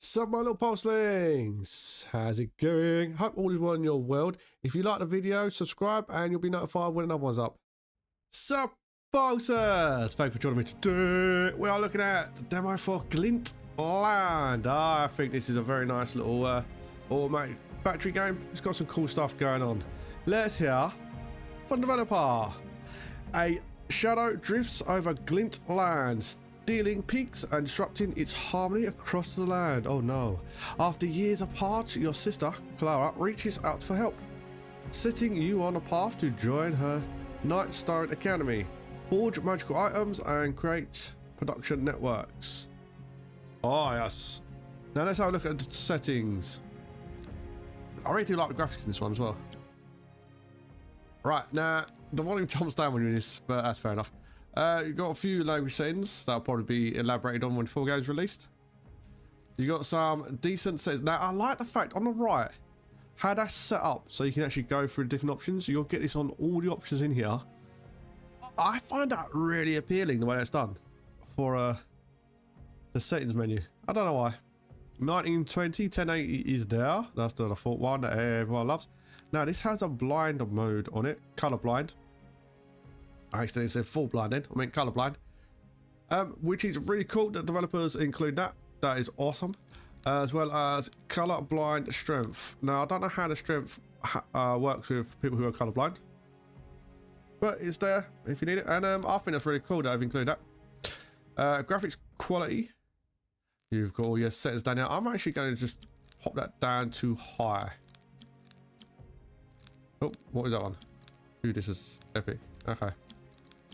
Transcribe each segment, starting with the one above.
Sup my little pulselings, how's it going? Hope all is well in your world. If you like the video, subscribe and you'll be notified when another one's up. Sup pulsers, thanks for joining me today. We are looking at the demo for Glintland. I think this is a very nice little automated battery game. It's got some cool stuff going on. Let's hear from the developer. A shadow drifts over Glintland, stealing peaks and disrupting its harmony across the land. Oh no. After years apart, your sister, Clara, reaches out for help, setting you on a path to join her Nightstone Academy, forge magical items and create production networks. Oh yes. Now let's have a look at the settings. I really do like the graphics in this one as well. Right, now the volume jumps down when you're in this, but that's fair enough. You've got a few language settings that'll probably be elaborated on when full game's released. You got some decent settings. Now I like the fact on the right how that's set up so you can actually go through the different options. You'll get this on all the options in here. I find that really appealing the way that's done for the settings menu. I don't know why. 1920 1080 is there. That's the default one that everyone loves. Now this has a blind mode on it, color blind. I accidentally said full blind then, I meant color blind, which is really cool that developers include that. That is awesome. As well as color blind strength. Now I don't know how the strength works with people who are color blind, but it's there if you need it, and I think that's really cool that I've included that. Graphics quality, you've got all your settings down here. I'm actually going to just pop that down to high. Oh, what is that one? Ooh, this is epic. Okay,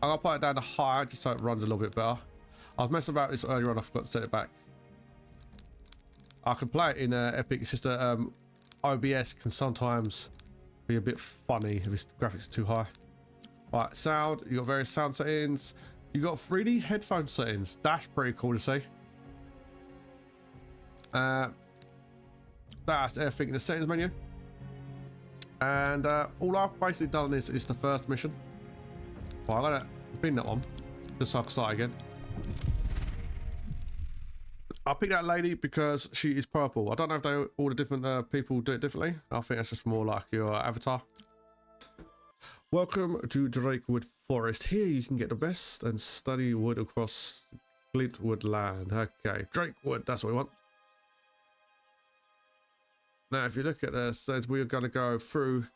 I'm gonna put it down to high just so it runs a little bit better. I was messing about this earlier on, I forgot to set it back. I can play it in epic. It's just OBS can sometimes be a bit funny if its graphics are too high. Right, sound, you got various sound settings. You got 3D headphone settings. That's pretty cool to see. That's everything in the settings menu. And all I've basically done is the first mission. Well, I'm gonna bin that one just so I can start again. I picked that lady because she is purple. I don't know if all the different people do it differently. I think that's just more like your avatar. Welcome to Drakewood Forest. Here you can get the best and study wood across Glintwood land. Okay, Drakewood, that's what we want. Now, if you look at this, says we're going to go through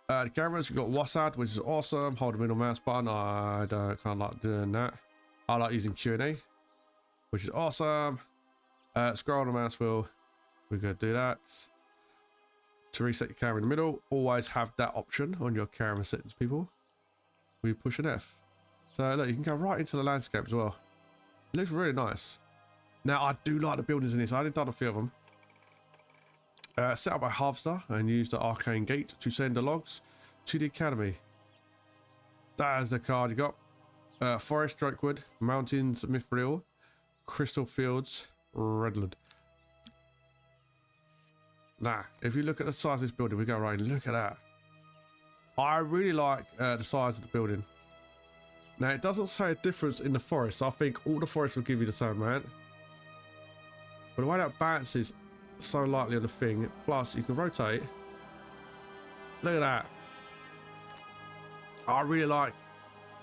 the cameras. You've got WASD, which is awesome. Hold the middle mouse button. I don't kind of like doing that. I like using Q&A, which is awesome. Scroll on the mouse wheel. We're going to do that. To reset your camera in the middle, always have that option on your camera settings, people. We push an F. So look, you can go right into the landscape as well. It looks really nice. Now, I do like the buildings in this. I only done a few of them. Set up a harvester and use the arcane gate to send the logs to the academy. That is the card you got. Forest, Drakewood, Mountains, Mithril, Crystal Fields, Redland. Now, if you look at the size of this building, we go right in, look at that. I really like the size of the building. Now, it doesn't say a difference in the forest. I think all the forests will give you the same amount. But the way that bounces so lightly on the thing, plus you can rotate. Look at that. I really like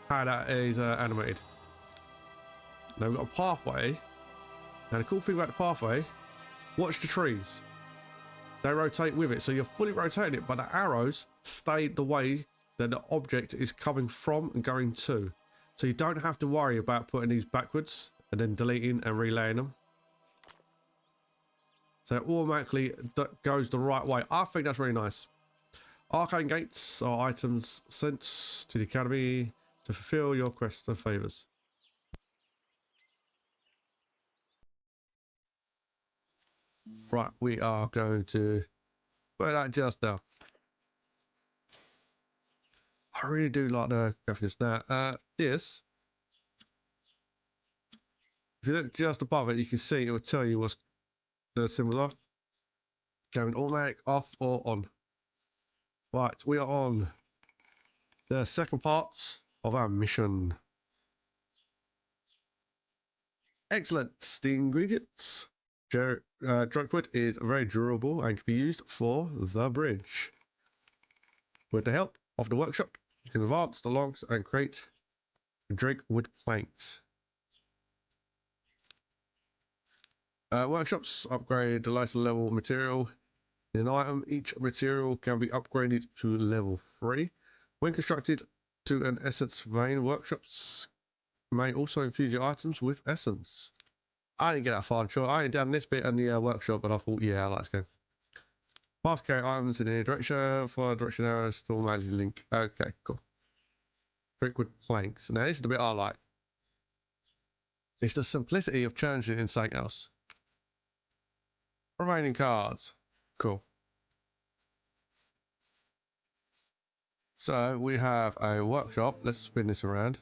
how that is animated. Now we've got a pathway. Now the cool thing about the pathway, watch the trees. They rotate with it, so you're fully rotating it, but the arrows stay the way that the object is coming from and going to. So you don't have to worry about putting these backwards and then deleting and relaying them. So it automatically goes the right way. I think that's really nice. Arcane gates are items sent to the academy to fulfill your quests and favors. Right, we are going to put that just now. I really do like the graphics. Now, this, if you look just above it, you can see it will tell you what's the symbol off. Going automatic, off or on. Right, we are on the second part of our mission. Excellent. The ingredients. Drunkwood is very durable and can be used for the bridge. With the help of the workshop, you can advance the logs and create Drakewood planks. Workshops upgrade the lighter level material in an item. Each material can be upgraded to level 3. When constructed to an essence vein, workshops may also infuse your items with essence. I didn't get that far, sure. I ain't done this bit in the workshop, but I thought, yeah, let's go. Path carry items in any direction, follow direction arrows, store magic link. Okay, cool. Brickwood planks. Now, this is the bit I like. It's the simplicity of changing it in something else. Remaining cards. Cool. So, we have a workshop. Let's spin this around.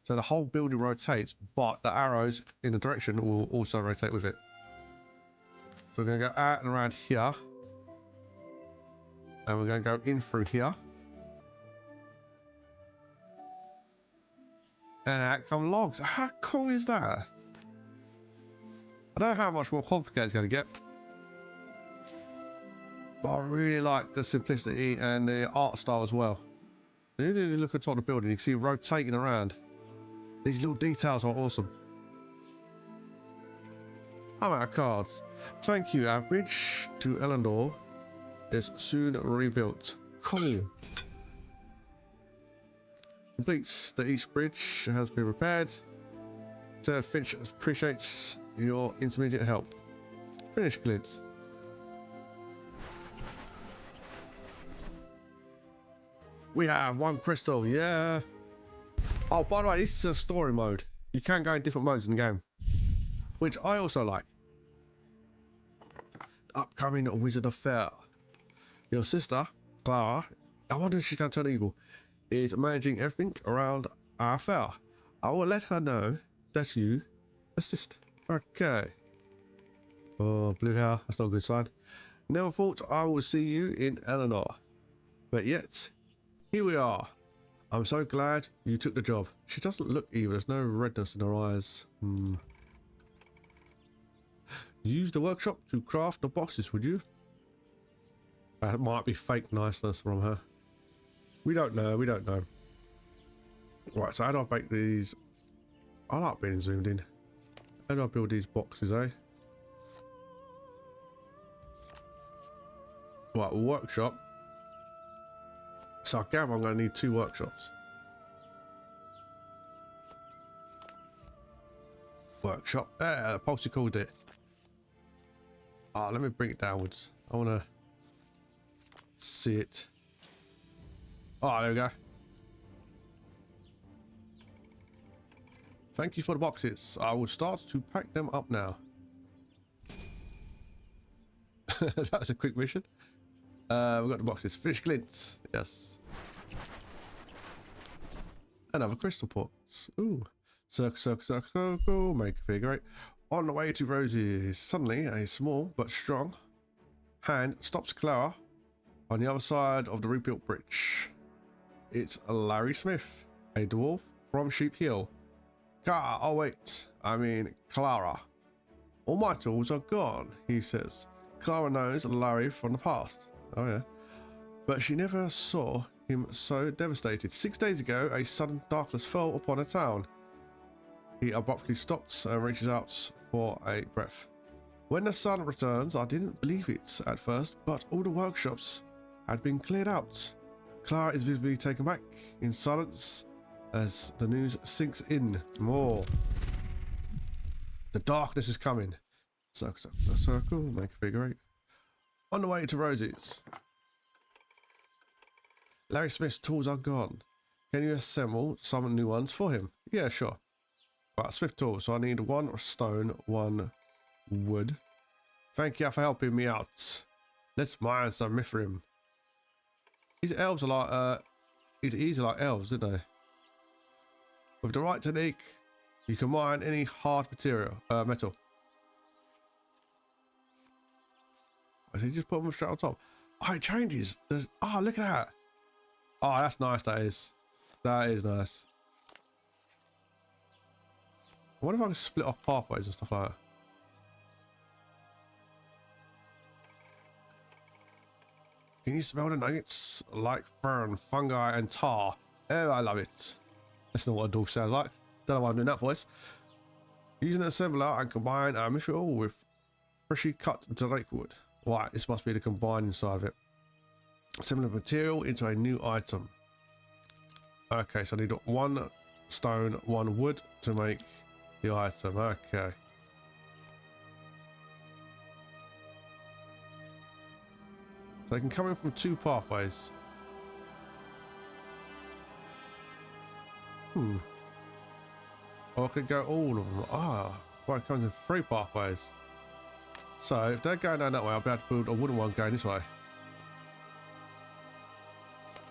So, the whole building rotates, but the arrows in the direction will also rotate with it. So, we're going to go out and around here. And we're going to go in through here. And out come logs. How cool is that? I don't know how much more complicated it's going to get. But I really like the simplicity and the art style as well. When you look at the top of the building, you can see rotating around. These little details are awesome. I'm out of cards. Thank you. Our bridge to Elendor is soon rebuilt. Cool. Completes that each bridge has been repaired. Finch appreciates your intermediate help. Finish, Glint. We have 1 crystal, yeah. Oh, by the way, this is a story mode. You can go in different modes in the game, which I also like. Upcoming Wizard of Fair. Your sister, Clara, I wonder if she's going to turn evil, is managing everything around our fair. I will let her know that you assist. Okay. Oh, blue hair. That's not a good sign. Never thought I would see you in Eleanor. But yet, here we are. I'm so glad you took the job. She doesn't look evil. There's no redness in her eyes. Use the workshop to craft the boxes, would you? That might be fake niceness from her. We don't know. We don't know. Right, so how do I make these? I like being zoomed in. How do I build these boxes, eh? Right, workshop. So I gather I'm going to need 2 workshops. Workshop. The Pulsey called it. Let me bring it downwards. I want to see it. Oh, there we go. Thank you for the boxes. I will start to pack them up now. That was a quick mission. We've got the boxes. Finish Glint. Yes. Another crystal pots. Ooh. Circle, circle, circle, circle. Make a figure 8. On the way to Rosie's. Suddenly, a small but strong hand stops Clara on the other side of the rebuilt bridge. It's Larry Smith, a dwarf from Sheep Hill. Oh wait, I mean Clara. All my tools are gone, he says. Clara knows Larry from the past. Oh yeah. But she never saw him so devastated. 6 days ago, a sudden darkness fell upon a town. He abruptly stops and reaches out for a breath. When the sun returns, I didn't believe it at first, but all the workshops had been cleared out. Clara is visibly taken back in silence as the news sinks in more. The darkness is coming. Circle, circle, circle, make a figure 8. On the way to Rosie's. Larry Smith's tools are gone. Can you assemble some new ones for him? Yeah, sure. Right, Swift tools. So I need 1 stone, 1 wood. Thank you for helping me out. Let's mine some mithril. These elves are like, these are like elves, didn't they? With the right technique, you can mine any hard metal. I see, just put them straight on top. Oh, it changes. Oh, look at that. Oh, that's nice, that is. That is nice. I wonder if I can split off pathways and stuff like that. Can you smell the nuggets? Like fern, fungi, and tar. Oh, I love it. That's not what a dog sounds like. Don't know why I'm doing that voice. Using an assembler and combine our mixture with freshly cut drake wood. Right, this must be the combine inside of it. Assemble the material into a new item. Okay, so I need 1 stone, 1 wood to make the item. Okay. So they can come in from 2 pathways. Or I could go all of them. Ah, well, it comes in 3 pathways. So if they're going down that way, I'll be able to build a wooden one going this way.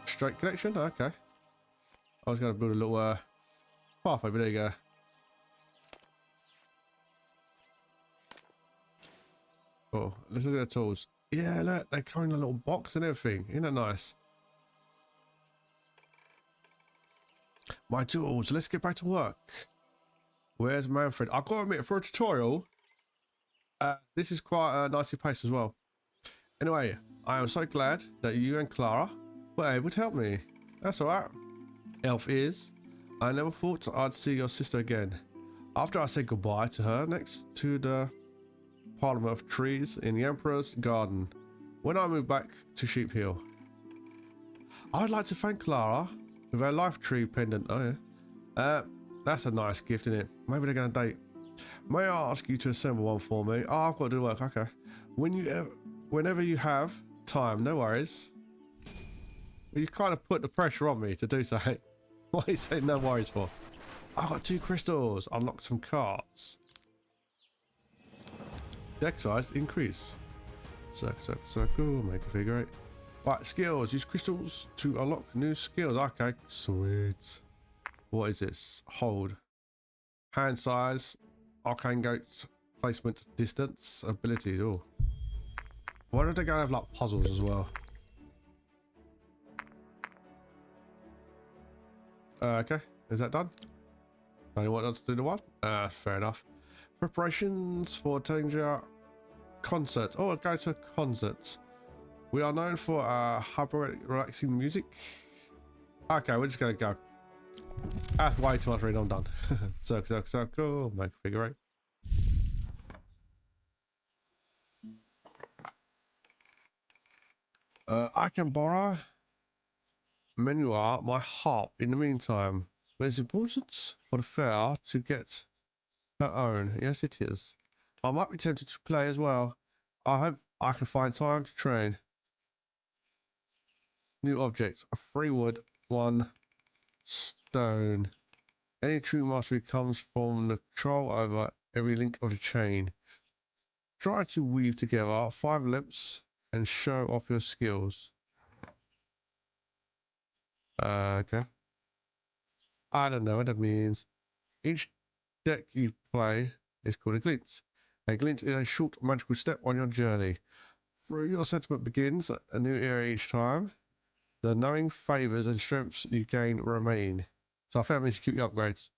Straight connection? Okay. I was going to build a little pathway, but there you go. Oh, let's look at the tools. Yeah, look, they come in a little box and everything. Isn't that nice? My tools. Let's get back to work. Where's Manfred? I've got to admit, for a tutorial, this is quite nicely paced as well. Anyway, I am so glad that you and Clara were able to help me. That's alright. Elf is. I never thought I'd see your sister again. After I said goodbye to her next to the Parliament of Trees in the Emperor's Garden, when I moved back to Sheep Hill. I'd like to thank Clara with her life tree pendant. Oh yeah. That's a nice gift, isn't it? Maybe they're going to date. May I ask you to assemble one for me? Oh, I've got to do work. Okay. Whenever you have time, no worries. You kind of put the pressure on me to do something. What are you saying no worries for? I've got 2 crystals. Unlock some cards. Deck size increase. Circle, circle, circle. Make a figure 8. Right, skills. Use crystals to unlock new skills. Okay, sweet. What is this? Hold. Hand size. Arcane gate placement distance. Abilities. Oh. Why don't they go have like puzzles as well? Okay. Is that done? Only want us to do the one? Fair enough. Preparations for Tanger concert. Oh, go to concerts. We are known for our hyper relaxing music. Okay, we're just gonna go. That's way too much reading. I'm done. Circle, circle, circle. Make a figure 8. I can borrow Menuar, my harp, in the meantime. But it's important for the fair to get her own. Yes, it is. I might be tempted to play as well. I hope I can find time to train. New object. A 3 wood, 1 stone. Any true mastery comes from the control over every link of the chain. Try to weave together 5 lips and show off your skills. Okay. I don't know what that means. Each deck you play is called a glint. A glint is a short magical step on your journey. Through your settlement begins a new era each time. The knowing favors and strengths you gain remain. So I found ways to keep your upgrades.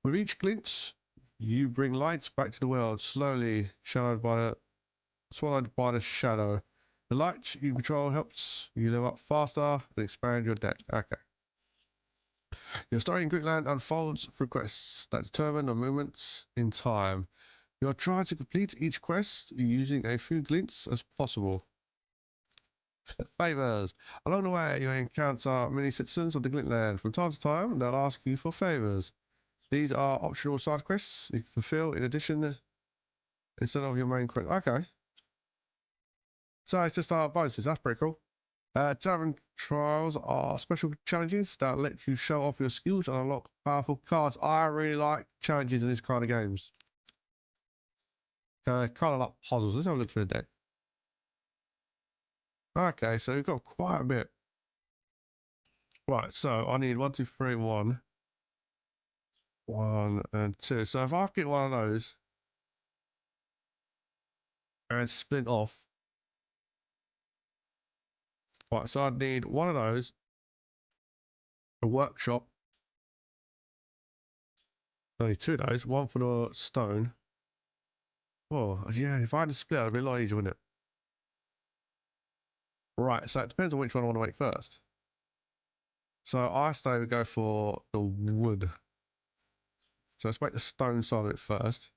With each glint, you bring lights back to the world, slowly swallowed by the shadow. The light you control helps you level up faster and expand your deck. Okay. Your story in Glintland unfolds through quests that determine the movements in time. You'll try to complete each quest using a few glints as possible. Favors. Along the way, you encounter many citizens of the Glintland. From time to time, they'll ask you for favors. These are optional side quests you can fulfill in addition instead of your main quest. Okay. So it's just our bonuses. That's pretty cool. Tavern trials are special challenges that let you show off your skills and unlock powerful cards. I really like challenges in this kind of games. Kind of like puzzles. Let's have a look through the deck. Okay, so we've got quite a bit. Right, so I need 1, 2, 3, 1. 1 and 2. So if I get one of those and split off. Right, so I'd need one of those, a workshop. I need 2 of those, 1 for the stone. Oh, yeah, if I had to split, it'd be a lot easier, wouldn't it? Right, so it depends on which one I want to make first. So I say we go for the wood. So let's make the stone side of it first.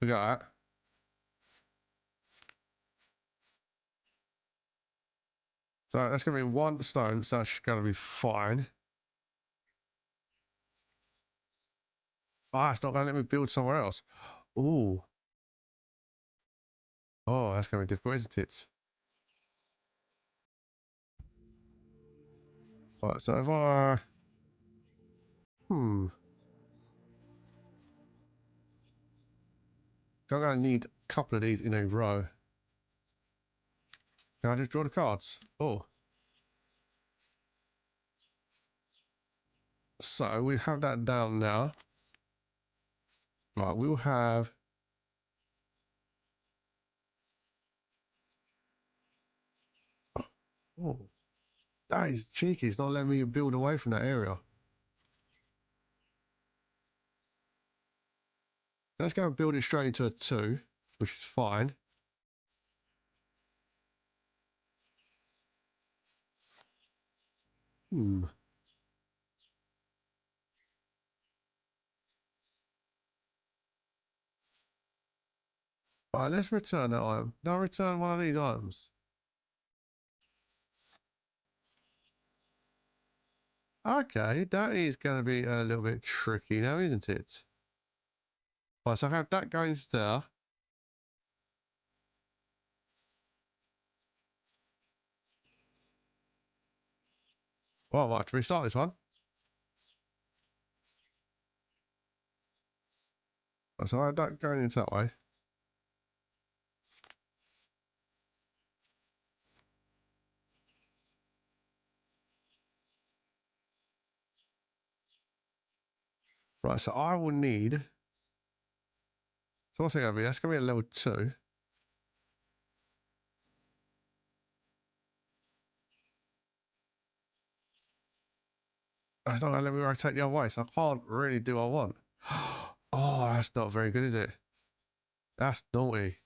We got that. So that's going to be one stone, so that's going to be fine. Ah, it's not going to let me build somewhere else. Ooh. Oh, that's going to be difficult, isn't it? Right, so if I... So I'm going to need a couple of these in a row. Can I just draw the cards? Oh. So we have that down now. Right, we'll have... Oh, that is cheeky. It's not letting me build away from that area. Let's go and build it straight into a 2, which is fine. Hmm. Right, let's return that item. Now return one of these items. Okay, that is going to be a little bit tricky now, isn't it? Right, so I have that going to there. Well, I might have to restart this one. Right, so I have that going into that way. Right, so I will need... So what's it going to be? That's going to be a level 2. That's not going to let me rotate the other way, so I can't really do what I want. Oh, that's not very good, is it? That's naughty.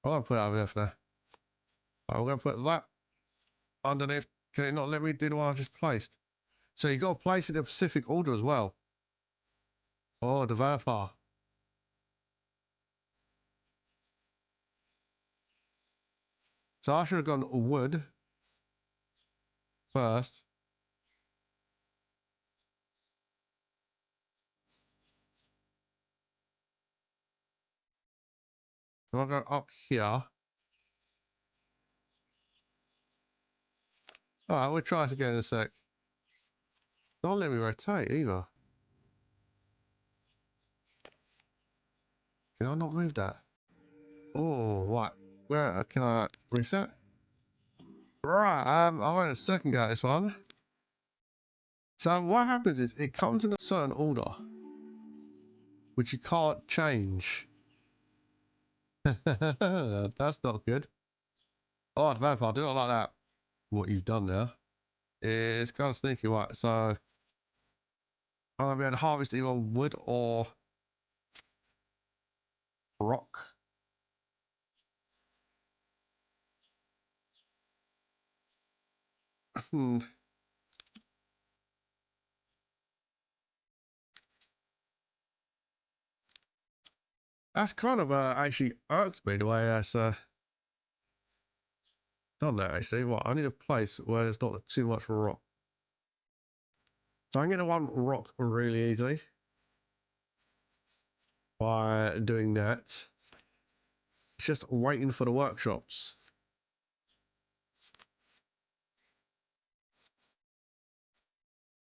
I'm going to put it over there for now. Right, we're going to put that underneath. Can it not let me do the one I just placed? So you got to place it in a specific order as well. Oh, developer. So I should have gone wood first. So I'll go up here. Alright, we'll try it again in a sec. Don't let me rotate either. Can I not move that? Oh, right. Where can I reset? Right, I went a second go at this one. So what happens is it comes in a certain order, which you can't change. That's not good. Oh, vampire, I do not like that. What you've done there. It's kind of sneaky, right? So I'm gonna be able to harvest either wood or rock. Hmm. That's kind of actually irked me the way that's done that actually. What, I need a place where there's not too much rock. So I'm getting one rock really easily by doing that. It's just waiting for the workshops.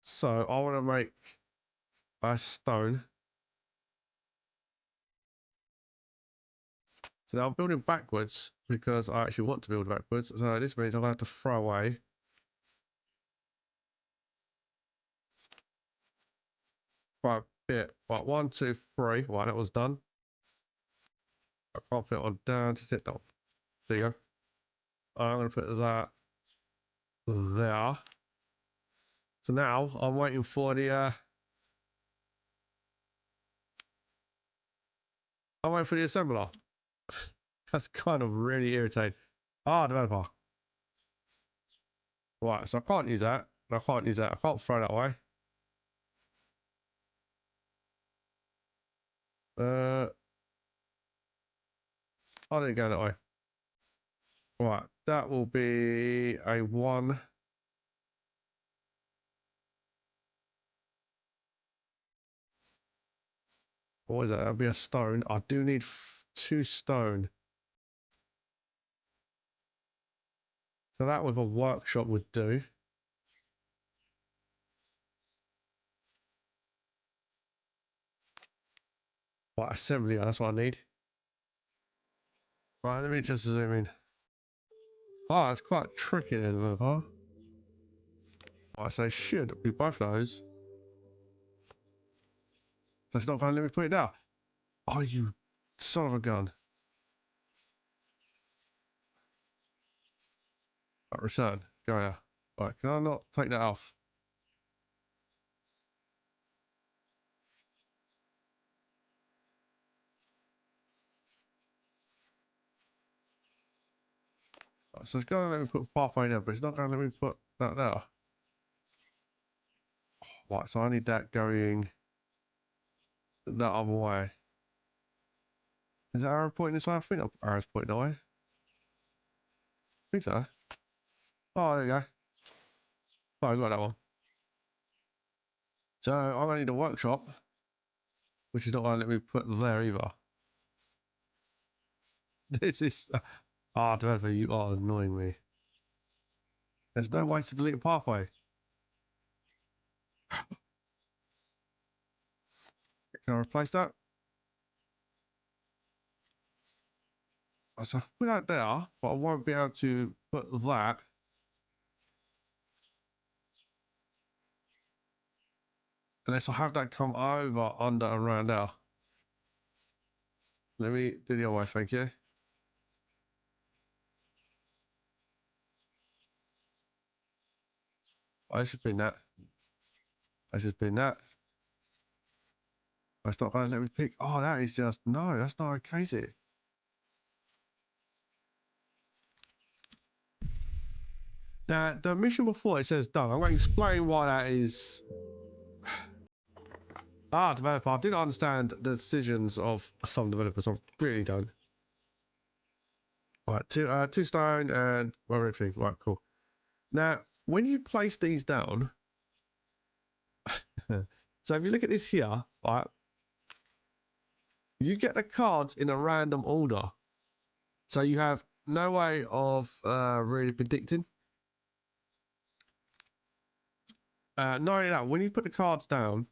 So I want to make a stone. So now I'm building backwards because I actually want to build backwards. So this means I'm going to have to throw away quite a bit. Right, 1, 2, 3. Right, that was done. I can't put it on down to sit down. There you go. I'm going to put that there. So now I'm waiting for the I'm waiting for the assembler. That's kind of really irritating. Ah, developer. Right, so I can't use that. I can't use that. I can't throw that away. I didn't go that way. Right, that will be a 1. What is that? That'll be a stone. I do need 2 stone. So that with a workshop would do. Right, assembly, that's what I need. Right, let me just zoom in. Oh, it's quite tricky then, huh? Right, so it should be both those. So it's not going to let me put it down. Oh, you son of a gun. Right, return. Go here. Right, can I not take that off? Right, so it's going to let me put pathway there, but it's not going to let me put that there. Right, so I need that going that other way. Is that arrow pointing this way? I think that arrow's pointing that way. I think so. Oh, there you go. Oh, I got that one. So I'm going to need a workshop, which is not going to let me put there either. This is... developer, you are annoying me. There's no way to delete a pathway. Can I replace that? So I put that there, but I won't be able to put that. Unless I have that come over, under, and around there. Let me do the other way, thank you. I should be that. I should be that. That's not going to let me pick. Oh, that is just... No, that's not okay, is it? Now, the mission before it says done. I'm going to explain why that is. Developer, I didn't understand the decisions of some developers. I really don't. Right, two stone and well, everything. Right, cool. Now, when you place these down, so if you look at this here, right, you get the cards in a random order. So you have no way of really predicting. Not only that, when you put the cards down,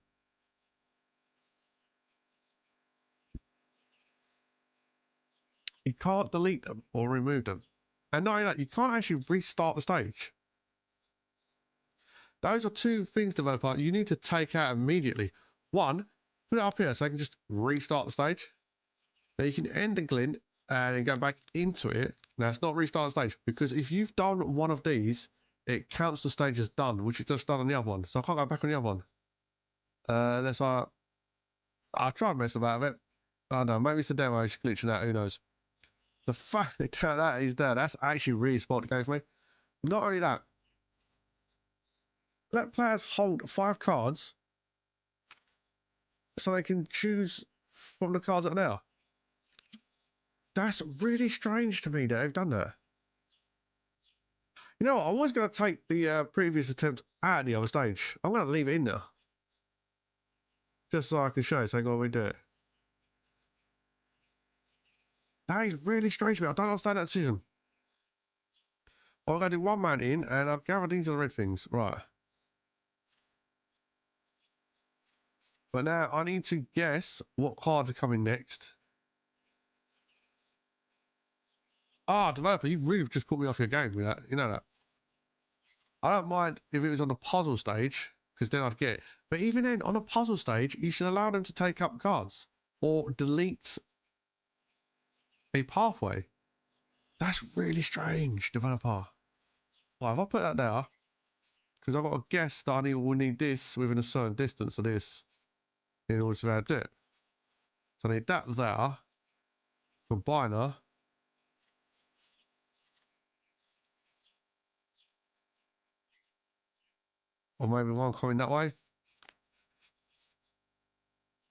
you can't delete them or remove them. And not only that, you can't actually restart the stage. Those are 2 things, developer, you need to take out immediately. 1, put it up here so I can just restart the stage. Now you can end the glint and then go back into it. Now it's not restart the stage because if you've done one of these, it counts the stage as done, which it just done on the other one. So I can't go back on the other one. Unless I'll try and mess about with it. I don't know, maybe it's a demo, it's glitching out, who knows. The fact that is there, that's actually really smart the game for me. Not only that, let players hold 5 cards so they can choose from the cards that are there. That's really strange to me that they've done that. You know what? I was going to take the previous attempt out of the other stage. I'm going to leave it in there. Just so I can show you, so we do it. That is really strange to me. I don't understand that decision. I'm going to do 1 man in, and I'll gather these are the red things. Right. But now I need to guess what cards are coming next. Developer, you really just put me off your game with that. You know that. I don't mind if it was on the puzzle stage, because then I'd get it. But even then, on a puzzle stage, you should allow them to take up cards. Or delete a pathway. That's really strange, developer. Well, if I put that there, because I've got to guess that will need this within a certain distance of this in order to be able to do it. So I need that there. Combiner. Or maybe one coming that way.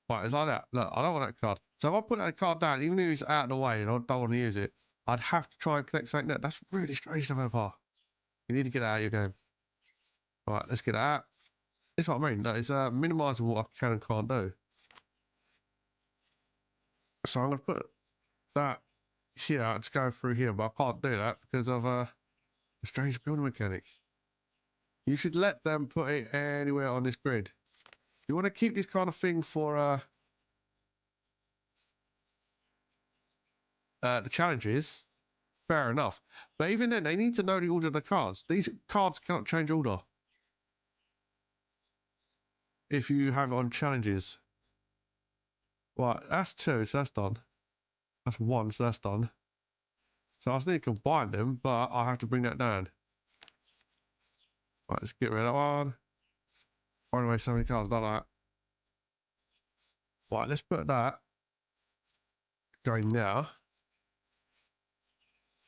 Right, it's like that. Look, I don't want that card. So if I put that card down, even if it's out of the way and I don't want to use it, I'd have to try and collect something there. That's really strange, developer. You need to get that out of your game. Right, let's get that out. That's what I mean. That is minimising what I can and can't do. So I'm going to put that here to go through here, but I can't do that because of a strange building mechanic. You should let them put it anywhere on this grid. You want to keep this kind of thing for the challenges, fair enough. But even then, they need to know the order of the cards. These cards cannot change order if you have it on challenges. Right, that's 2, so that's done. That's 1, so that's done. So I just need to combine them, but I have to bring that down. Right, let's get rid of that one. By the way, so many cards, like that. Right, let's put that going now.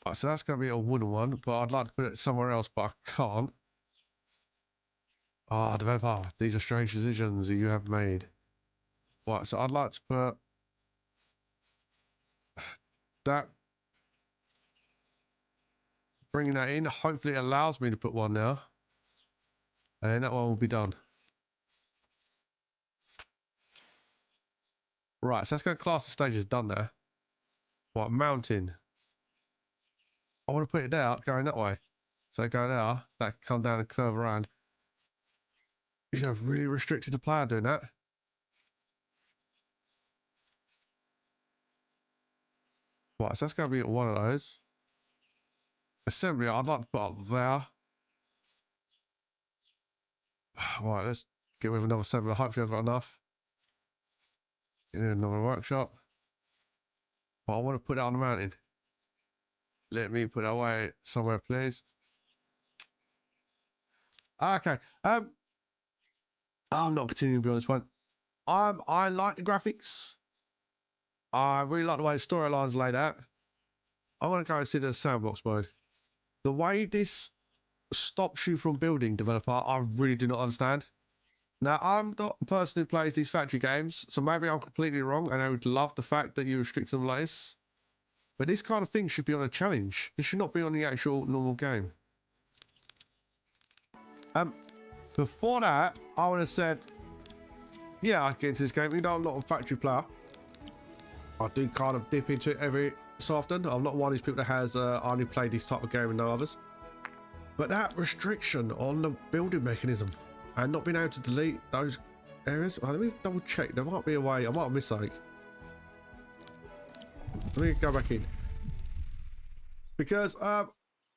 Right, so that's going to be a wooden one, but I'd like to put it somewhere else, but I can't. Ah, developer, these are strange decisions that you have made. Right, so I'd like to put that, bringing that in. Hopefully it allows me to put one now. And then that one will be done. Right, so that's going to class the stage as done there. Right, mountain. I want to put it there, going that way. So go there, that can come down and curve around. You have really restricted the player doing that. Right, so that's going to be one of those. Assembly, I'd like to put up there. Right, let's get with another assembly. Hopefully I've got enough. Get in another workshop. Well, I want to put that on the mountain. Let me put that away somewhere, please. Okay. I'm not continuing to be on this one. I like the graphics. I really like the way the storyline's laid out. I want to go and see the sandbox mode. The way this stops you from building, developer, I really do not understand. Now, I'm not a person who plays these factory games, so maybe I'm completely wrong, and I would love the fact that you restrict them like this. But this kind of thing should be on a challenge. This should not be on the actual normal game. Before that, I would have said, yeah, I'd get into this game. You know, I'm not a factory player. I do kind of dip into it every so often. I'm not one of these people that has only played this type of game and no others. But that restriction on the building mechanism and not being able to delete those areas. Let me double check. There might be a way. I might have missed something. Let me go back in. Because I'm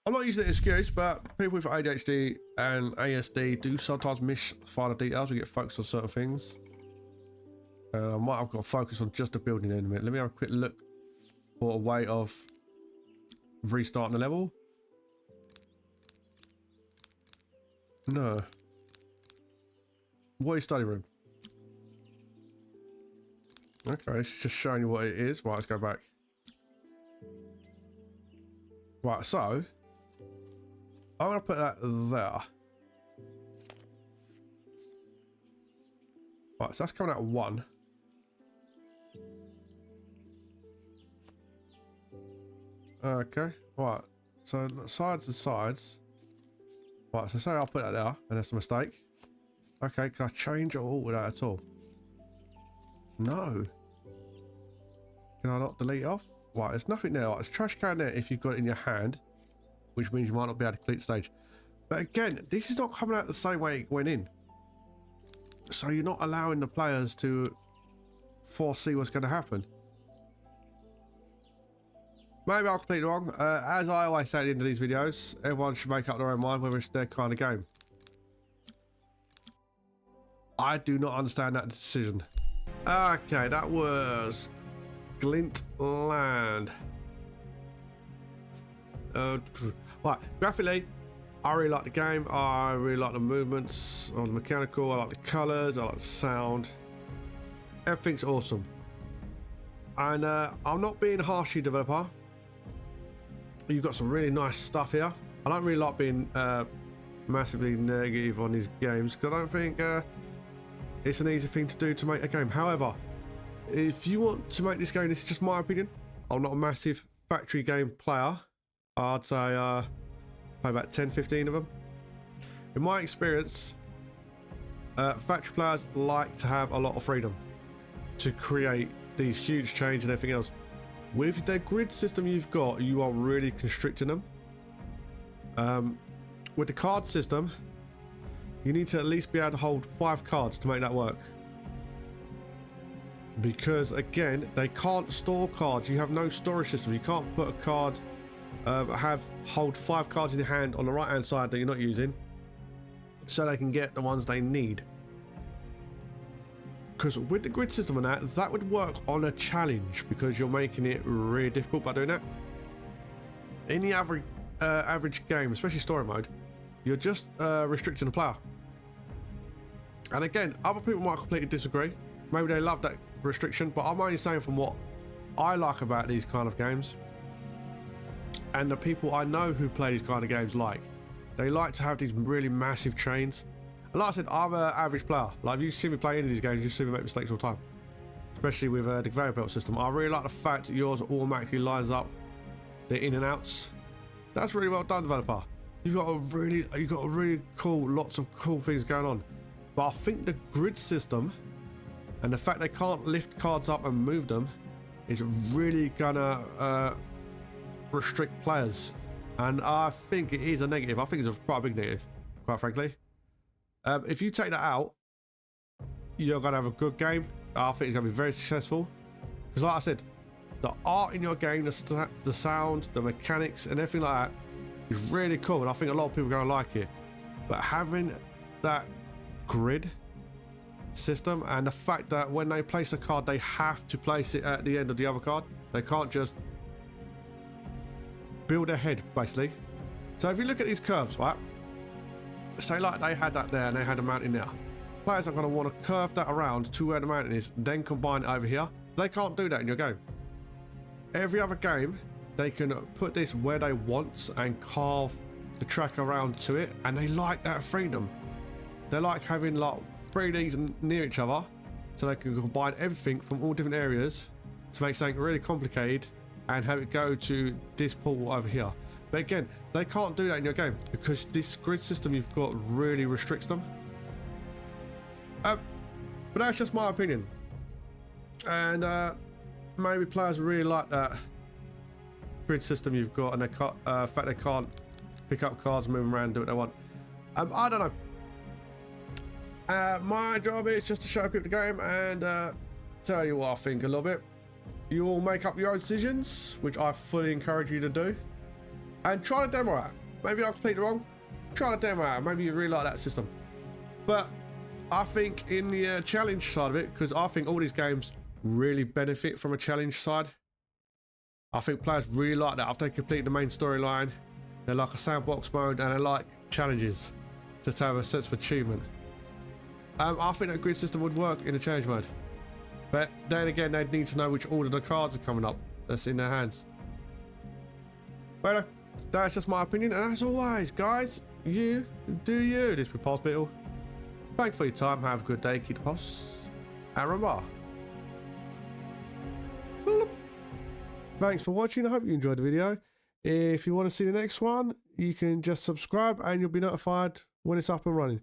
not using it as an excuse, but people with ADHD and ASD do sometimes miss finer details. We get focused on certain things. I might have got to focus on just the building in a minute. Let me have a quick look for a way of restarting the level. No. What is study room? Okay, it's just showing you what it is. Right, let's go back. Right, so I'm going to put that there. Right, so that's coming out of 1. Okay, right. So sides and sides. Right, so say I'll put that there, and that's a mistake. Okay, can I change or alter that at all? No. Can I not delete off? Right, there's nothing there. Right, there's trash can there if you've got it in your hand, which means you might not be able to complete the stage. But again, this is not coming out the same way it went in. So you're not allowing the players to foresee what's going to happen. Maybe I'm completely wrong. As I always say at the end of these videos, everyone should make up their own mind whether it's their kind of game. I do not understand that decision. Okay, that was Glintland. Right, graphically, I really like the game. I really like the movements on the mechanical. I like the colours. I like the sound. Everything's awesome. And I'm not being harsh to you, developer. You've got some really nice stuff here. I don't really like being massively negative on these games because I don't think it's an easy thing to do to make a game. However, if you want to make this game, this is just my opinion. I'm not a massive factory game player. I'd say play about 10, 15 of them. In my experience, factory players like to have a lot of freedom to create these huge changes and everything else. With the grid system you've got, you are really constricting them. With the card system, you need to at least be able to hold 5 cards to make that work. Because again, they can't store cards. You have no storage system. You can't put a card, hold 5 cards in your hand on the right hand side that you're not using, so they can get the ones they need. Because with the grid system and that would work on a challenge because you're making it really difficult by doing that. In the average game, especially story mode, you're just restricting the player. And again, other people might completely disagree. Maybe they love that restriction, but I'm only saying from what I like about these kind of games. And the people I know who play these kind of games they like to have these really massive chains. And like I said, I'm an average player. Like, if you see me play any of these games, you see me make mistakes all the time. Especially with the conveyor belt system. I really like the fact that yours automatically lines up the in and outs. That's really well done, developer. You've got a really cool, lots of cool things going on. But I think the grid system and the fact they can't lift cards up and move them is really gonna restrict players. And I think it is a negative. I think it's quite a big negative, quite frankly. If you take that out, you're gonna have a good game. I think it's gonna be very successful. Because like I said, the art in your game, the sound, the mechanics and everything like that is really cool. And I think a lot of people are gonna like it. But having that grid system and the fact that when they place a card, they have to place it at the end of the other card. They can't just build ahead, basically. So if you look at these curves, right? Say like they had that there and they had a mountain there. Players are going to want to curve that around to where the mountain is, then combine it over here. They can't do that in your game. Every other game, they can put this where they want and carve the track around to it, and they like that freedom. They like having like 3Ds near each other, so they can combine everything from all different areas to make something really complicated and have it go to this portal over here. But again, they can't do that in your game because this grid system you've got really restricts them. But that's just my opinion. And maybe players really like that grid system you've got, and the fact they can't pick up cards, move them around, do what they want. I don't know. My job is just to show people the game and tell you what I think a little bit. You all make up your own decisions, which I fully encourage you to do. And try the demo out. Maybe I completely wrong. Try the demo out. Maybe you really like that system. But I think in the challenge side of it, because I think all these games really benefit from a challenge side. I think players really like that. After they complete the main storyline, they like a sandbox mode and they like challenges just to have a sense of achievement. I think that grid system would work in a challenge mode. But then again, they'd need to know which order the cards are coming up that's in their hands. But that's just my opinion, and as always, guys, you do you. This was PulseBeetle. Thanks for your time. Have a good day. Keep the pulse. And remember. Thanks for watching. I hope you enjoyed the video. If you want to see the next one, you can just subscribe and you'll be notified when it's up and running.